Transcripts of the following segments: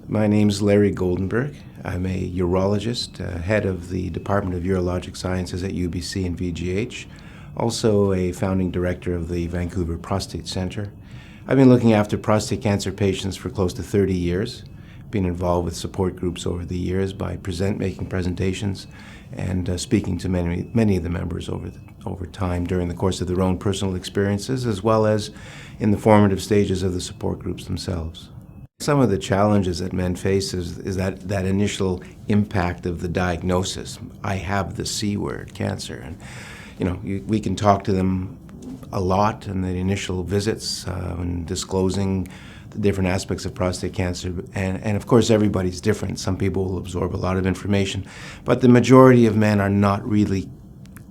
My name's Larry Goldenberg. I'm a urologist, head of the Department of Urologic Sciences at UBC and VGH, also a founding director of the Vancouver Prostate Centre. I've been looking after prostate cancer patients for close to 30 years, been involved with support groups over the years by making presentations and speaking to many of the members over time during the course of their own personal experiences, as well as in the formative stages of the support groups themselves. Some of the challenges that men face is that initial impact of the diagnosis. I have the C word, cancer, and we can talk to them a lot in the initial visits and disclosing the different aspects of prostate cancer, and of course everybody's different. Some people will absorb a lot of information, but the majority of men are not really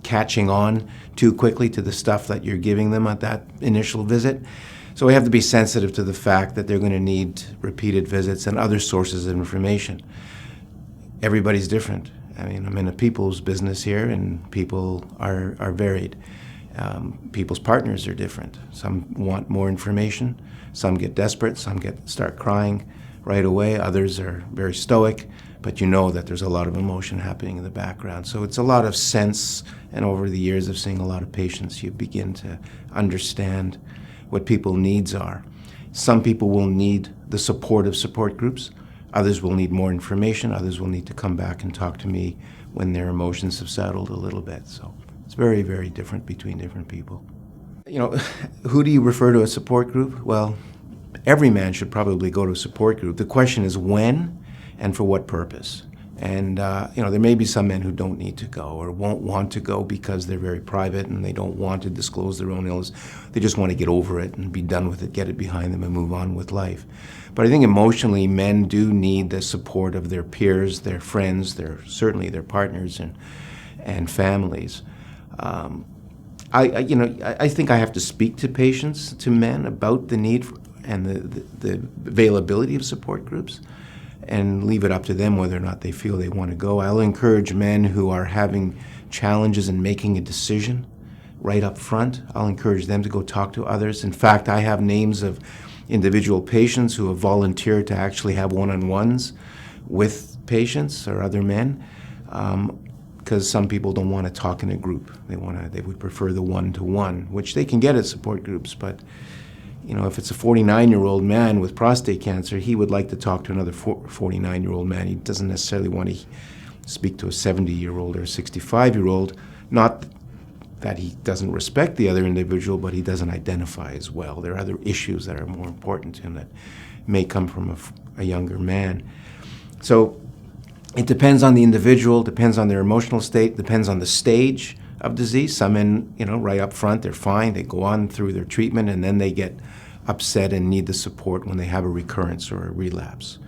catching on too quickly to the stuff that you're giving them at that initial visit. So we have to be sensitive to the fact that they're going to need repeated visits and other sources of information. Everybody's different. I mean, I'm in a people's business here, and people are varied. People's partners are different. Some want more information, some get desperate, some start crying right away, others are very stoic, but you know that there's a lot of emotion happening in the background. So it's a lot of sense, and over the years of seeing a lot of patients, you begin to understand what people's needs are. Some people will need the support of support groups, others will need more information, others will need to come back and talk to me when their emotions have settled a little bit. So it's very, very different between different people. Who do you refer to as support group? Well, every man should probably go to a support group. The question is when and for what purpose. And there may be some men who don't need to go or won't want to go because they're very private and they don't want to disclose their own illness. They just want to get over it and be done with it, get it behind them and move on with life. But I think emotionally men do need the support of their peers, their friends, certainly their partners and families. I think I have to speak to patients, to men, about the need and the availability of support groups, and leave it up to them whether or not they feel they want to go. I'll encourage men who are having challenges in making a decision right up front. I'll encourage them to go talk to others. In fact, I have names of individual patients who have volunteered to actually have one-on-ones with patients or other men, because some people don't want to talk in a group. They would prefer the one-to-one, which they can get at support groups, but if it's a 49-year-old man with prostate cancer, he would like to talk to another 49-year-old man. He doesn't necessarily want to speak to a 70-year-old or a 65-year-old. Not that he doesn't respect the other individual, but he doesn't identify as well. There are other issues that are more important to him that may come from a younger man. So it depends on the individual, depends on their emotional state, depends on the stage of disease. Some men, right up front, they're fine. They go on through their treatment, and then they get upset and need the support when they have a recurrence or a relapse.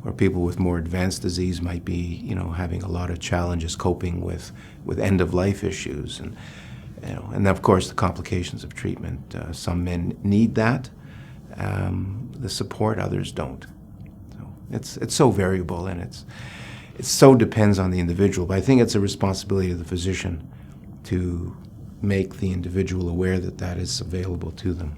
Or people with more advanced disease might be, having a lot of challenges coping with end-of-life issues, and of course the complications of treatment. Some men need that, the support. Others don't. So it's so variable, and it so depends on the individual. But I think it's a responsibility of the physician to make the individual aware that is available to them.